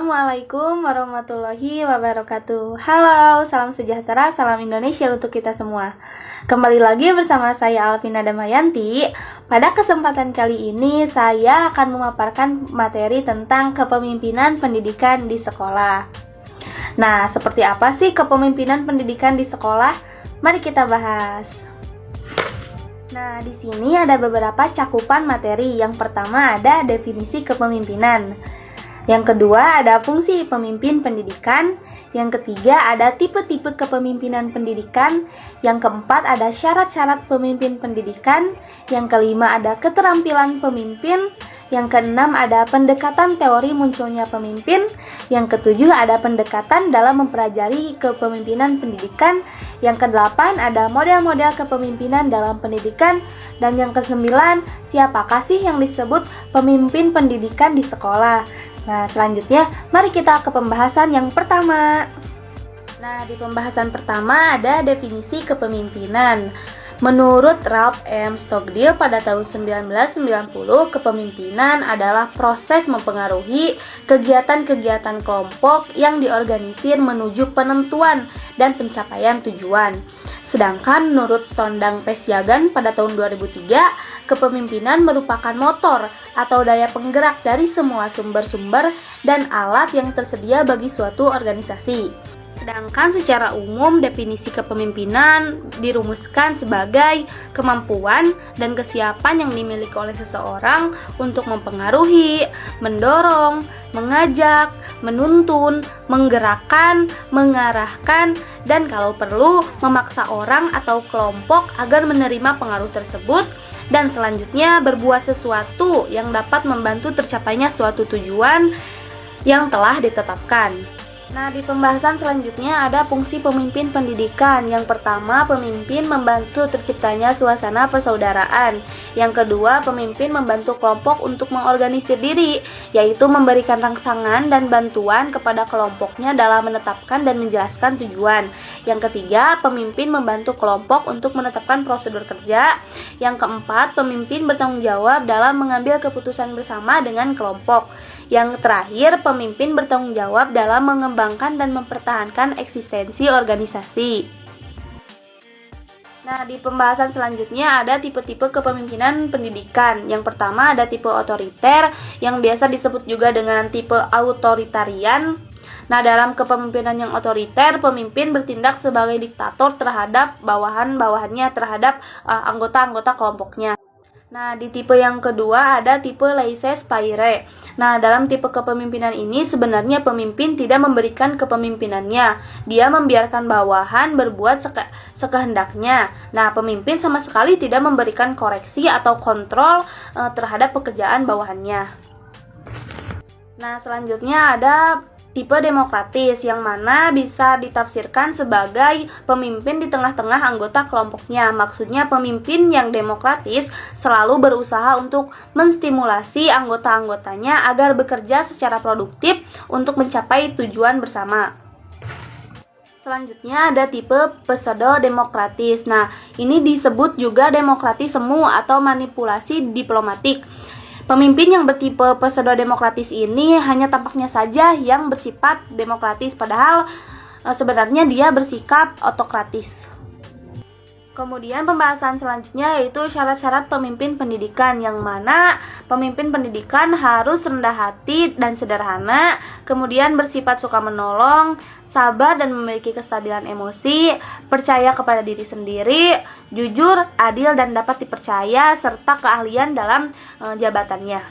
Assalamualaikum warahmatullahi wabarakatuh. Halo, salam sejahtera, salam Indonesia untuk kita semua. Kembali lagi bersama saya Alvina Damayanti. Pada kesempatan kali ini saya akan memaparkan materi tentang kepemimpinan pendidikan di sekolah. Nah, seperti apa sih kepemimpinan pendidikan di sekolah? Mari kita bahas. Nah, di sini ada beberapa cakupan materi. Yang pertama ada definisi kepemimpinan. Yang kedua ada fungsi pemimpin pendidikan. Yang ketiga ada tipe-tipe kepemimpinan pendidikan. Yang keempat ada syarat-syarat pemimpin pendidikan. Yang kelima ada keterampilan pemimpin. Yang keenam ada pendekatan teori munculnya pemimpin. Yang ketujuh ada pendekatan dalam mempelajari kepemimpinan pendidikan. Yang kedelapan ada model-model kepemimpinan dalam pendidikan. Dan yang kesembilan, siapakah sih yang disebut pemimpin pendidikan di sekolah? Nah, selanjutnya mari kita ke pembahasan yang pertama. Nah, di pembahasan pertama ada definisi kepemimpinan. Menurut Ralph M. Stockdale pada tahun 1990, kepemimpinan adalah proses mempengaruhi kegiatan-kegiatan kelompok yang diorganisir menuju penentuan dan pencapaian tujuan. Sedangkan menurut Stondang Pesyagan pada tahun 2003, kepemimpinan merupakan motor atau daya penggerak dari semua sumber-sumber dan alat yang tersedia bagi suatu organisasi. Sedangkan secara umum definisi kepemimpinan dirumuskan sebagai kemampuan dan kesiapan yang dimiliki oleh seseorang untuk mempengaruhi, mendorong, mengajak, menuntun, menggerakkan, mengarahkan, dan kalau perlu memaksa orang atau kelompok agar menerima pengaruh tersebut, dan selanjutnya berbuat sesuatu yang dapat membantu tercapainya suatu tujuan yang telah ditetapkan. Nah, di pembahasan selanjutnya ada fungsi pemimpin pendidikan. Yang pertama, pemimpin membantu terciptanya suasana persaudaraan. Yang kedua, pemimpin membantu kelompok untuk mengorganisir diri, yaitu memberikan rangsangan dan bantuan kepada kelompoknya dalam menetapkan dan menjelaskan tujuan. Yang ketiga, pemimpin membantu kelompok untuk menetapkan prosedur kerja. Yang keempat, pemimpin bertanggung jawab dalam mengambil keputusan bersama dengan kelompok. Yang terakhir, pemimpin bertanggung jawab dalam mengembangkan dan mempertahankan eksistensi organisasi. Nah, di pembahasan selanjutnya ada tipe-tipe kepemimpinan pendidikan. Yang pertama ada tipe otoriter, yang biasa disebut juga dengan tipe autoritarian. Nah, dalam kepemimpinan yang otoriter, pemimpin bertindak sebagai diktator terhadap bawahan-bawahannya, terhadap anggota-anggota kelompoknya. Nah, di tipe yang kedua ada tipe laissez-faire. Nah, dalam tipe kepemimpinan ini sebenarnya pemimpin tidak memberikan kepemimpinannya. Dia membiarkan bawahan berbuat sekehendaknya. Nah, pemimpin sama sekali tidak memberikan koreksi atau kontrol terhadap pekerjaan bawahannya. Nah, selanjutnya ada tipe demokratis, yang mana bisa ditafsirkan sebagai pemimpin di tengah-tengah anggota kelompoknya. Maksudnya pemimpin yang demokratis selalu berusaha untuk menstimulasi anggota-anggotanya agar bekerja secara produktif untuk mencapai tujuan bersama. Selanjutnya ada tipe pseudo-demokratis. Nah, ini disebut juga demokratis semu atau manipulasi diplomatik. Pemimpin yang bertipe pseudo-demokratis ini hanya tampaknya saja yang bersifat demokratis, padahal sebenarnya dia bersikap otokratis. Kemudian pembahasan selanjutnya yaitu syarat-syarat pemimpin pendidikan, yang mana pemimpin pendidikan harus rendah hati dan sederhana, kemudian bersifat suka menolong, sabar dan memiliki kestabilan emosi, percaya kepada diri sendiri, jujur, adil dan dapat dipercaya, serta keahlian dalam jabatannya.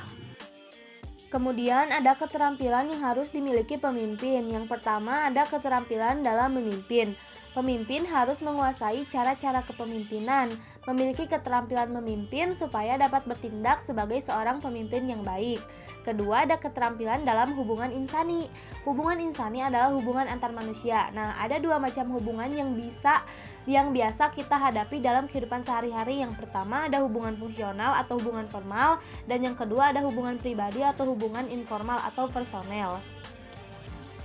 Kemudian ada keterampilan yang harus dimiliki pemimpin. Yang pertama ada keterampilan dalam memimpin. Pemimpin harus menguasai cara-cara kepemimpinan, memiliki keterampilan memimpin supaya dapat bertindak sebagai seorang pemimpin yang baik. Kedua, ada keterampilan dalam hubungan insani. Hubungan insani adalah hubungan antar manusia. Nah, ada dua macam hubungan yang biasa kita hadapi dalam kehidupan sehari-hari. Yang pertama ada hubungan fungsional atau hubungan formal, dan yang kedua ada hubungan pribadi atau hubungan informal atau personel.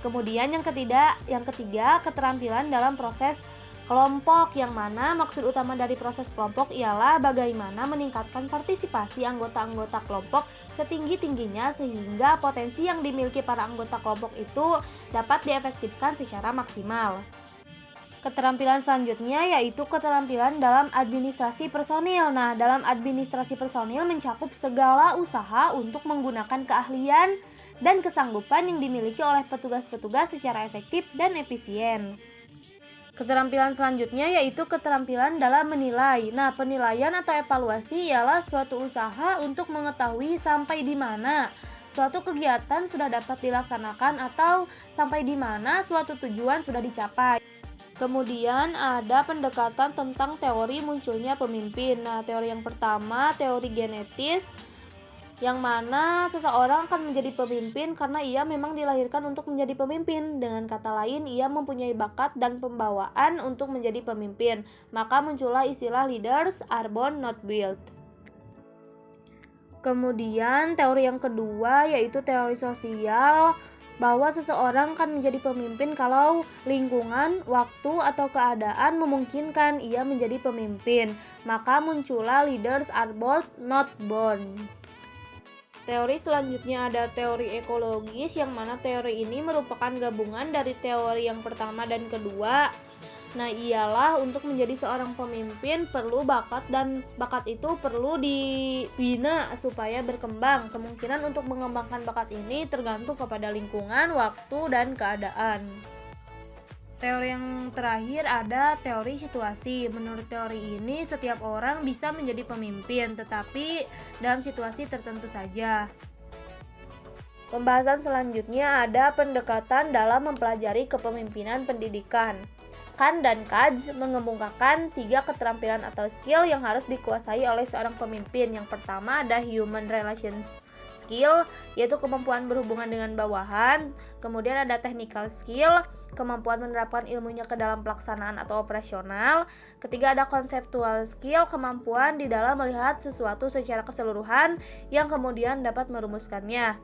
Kemudian yang ketiga keterampilan dalam proses kelompok, yang mana maksud utama dari proses kelompok ialah bagaimana meningkatkan partisipasi anggota-anggota kelompok setinggi-tingginya sehingga potensi yang dimiliki para anggota kelompok itu dapat diefektifkan secara maksimal. Keterampilan selanjutnya yaitu keterampilan dalam administrasi personil. Nah, dalam administrasi personil mencakup segala usaha untuk menggunakan keahlian dan kesanggupan yang dimiliki oleh petugas-petugas secara efektif dan efisien. Keterampilan selanjutnya yaitu keterampilan dalam menilai. Nah, penilaian atau evaluasi ialah suatu usaha untuk mengetahui sampai di mana suatu kegiatan sudah dapat dilaksanakan atau sampai di mana suatu tujuan sudah dicapai. Kemudian ada pendekatan tentang teori munculnya pemimpin. Nah, teori yang pertama, teori genetis, yang mana seseorang akan menjadi pemimpin karena ia memang dilahirkan untuk menjadi pemimpin. Dengan kata lain, ia mempunyai bakat dan pembawaan untuk menjadi pemimpin. Maka muncullah istilah leaders are born not built. Kemudian teori yang kedua yaitu teori sosial, bahwa seseorang akan menjadi pemimpin kalau lingkungan, waktu, atau keadaan memungkinkan ia menjadi pemimpin. Maka muncullah leaders are born not born. Teori selanjutnya ada teori ekologis, yang mana teori ini merupakan gabungan dari teori yang pertama dan kedua. Nah, ialah untuk menjadi seorang pemimpin perlu bakat, dan bakat itu perlu dibina supaya berkembang. Kemungkinan untuk mengembangkan bakat ini tergantung kepada lingkungan, waktu, dan keadaan. Teori yang terakhir ada teori situasi. Menurut teori ini, setiap orang bisa menjadi pemimpin, tetapi dalam situasi tertentu saja. Pembahasan selanjutnya ada pendekatan dalam mempelajari kepemimpinan pendidikan. Khan dan Katz mengemukakan 3 keterampilan atau skill yang harus dikuasai oleh seorang pemimpin. Yang pertama ada human relations skill, yaitu kemampuan berhubungan dengan bawahan. Kemudian ada technical skill, kemampuan menerapkan ilmunya ke dalam pelaksanaan atau operasional. Ketiga ada conceptual skill, kemampuan di dalam melihat sesuatu secara keseluruhan yang kemudian dapat merumuskannya.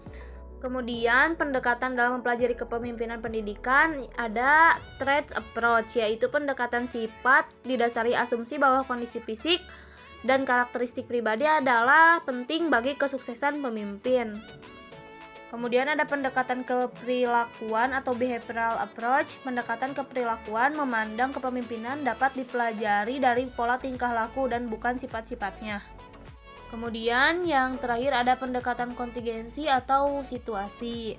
Kemudian pendekatan dalam mempelajari kepemimpinan pendidikan ada traits approach, yaitu pendekatan sifat didasari asumsi bahwa kondisi fisik dan karakteristik pribadi adalah penting bagi kesuksesan pemimpin. Kemudian ada pendekatan keperilakuan atau behavioral approach. Pendekatan keperilakuan memandang kepemimpinan dapat dipelajari dari pola tingkah laku dan bukan sifat-sifatnya. Kemudian yang terakhir ada pendekatan kontingensi atau situasi.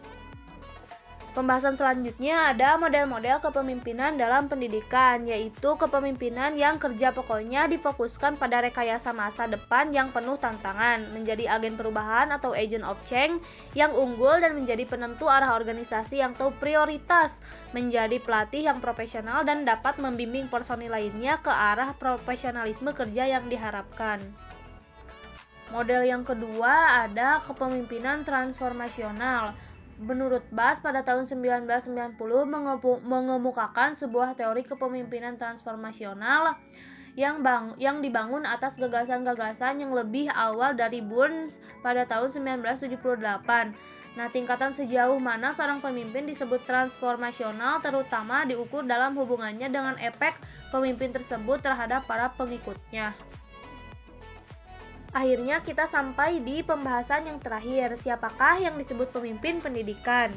Pembahasan selanjutnya ada model-model kepemimpinan dalam pendidikan, yaitu kepemimpinan yang kerja pokoknya difokuskan pada rekayasa masa depan yang penuh tantangan, menjadi agen perubahan atau agent of change yang unggul dan menjadi penentu arah organisasi yang tahu prioritas, menjadi pelatih yang profesional dan dapat membimbing personil lainnya ke arah profesionalisme kerja yang diharapkan. Model yang kedua ada kepemimpinan transformasional. Menurut Bass pada tahun 1990 mengemukakan sebuah teori kepemimpinan transformasional yang dibangun atas gagasan-gagasan yang lebih awal dari Burns pada tahun 1978. Nah, tingkatan sejauh mana seorang pemimpin disebut transformasional terutama diukur dalam hubungannya dengan efek pemimpin tersebut terhadap para pengikutnya. Akhirnya kita sampai di pembahasan yang terakhir, siapakah yang disebut pemimpin pendidikan?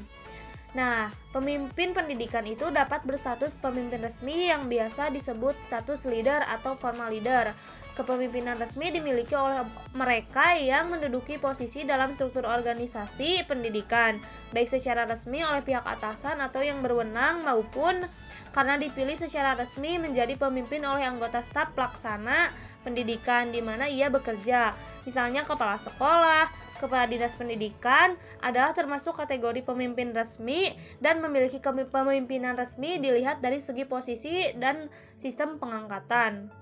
Nah, pemimpin pendidikan itu dapat berstatus pemimpin resmi yang biasa disebut status leader atau formal leader. Kepemimpinan resmi dimiliki oleh mereka yang menduduki posisi dalam struktur organisasi pendidikan, baik secara resmi oleh pihak atasan atau yang berwenang maupun karena dipilih secara resmi menjadi pemimpin oleh anggota staf pelaksana pendidikan di mana ia bekerja. Misalnya kepala sekolah, kepala dinas pendidikan adalah termasuk kategori pemimpin resmi dan memiliki kepemimpinan resmi dilihat dari segi posisi dan sistem pengangkatan.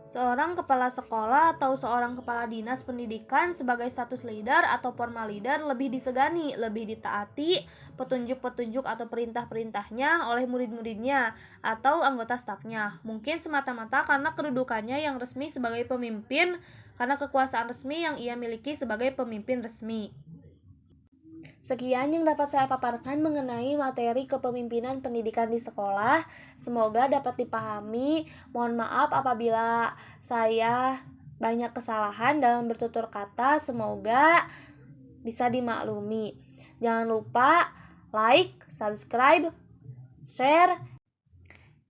Seorang kepala sekolah atau seorang kepala dinas pendidikan sebagai status leader atau formal leader lebih disegani, lebih ditaati petunjuk-petunjuk atau perintah-perintahnya oleh murid-muridnya atau anggota stafnya. Mungkin semata-mata karena kedudukannya yang resmi sebagai pemimpin, karena kekuasaan resmi yang ia miliki sebagai pemimpin resmi. Sekian yang dapat saya paparkan mengenai materi kepemimpinan pendidikan di sekolah. Semoga dapat dipahami. Mohon maaf apabila saya banyak kesalahan dalam bertutur kata. Semoga bisa dimaklumi. Jangan lupa like, subscribe, share,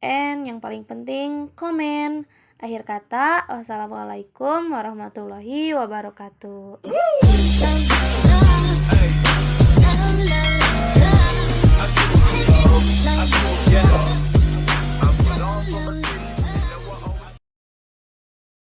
and yang paling penting komen. Akhir kata, wassalamualaikum warahmatullahi wabarakatuh.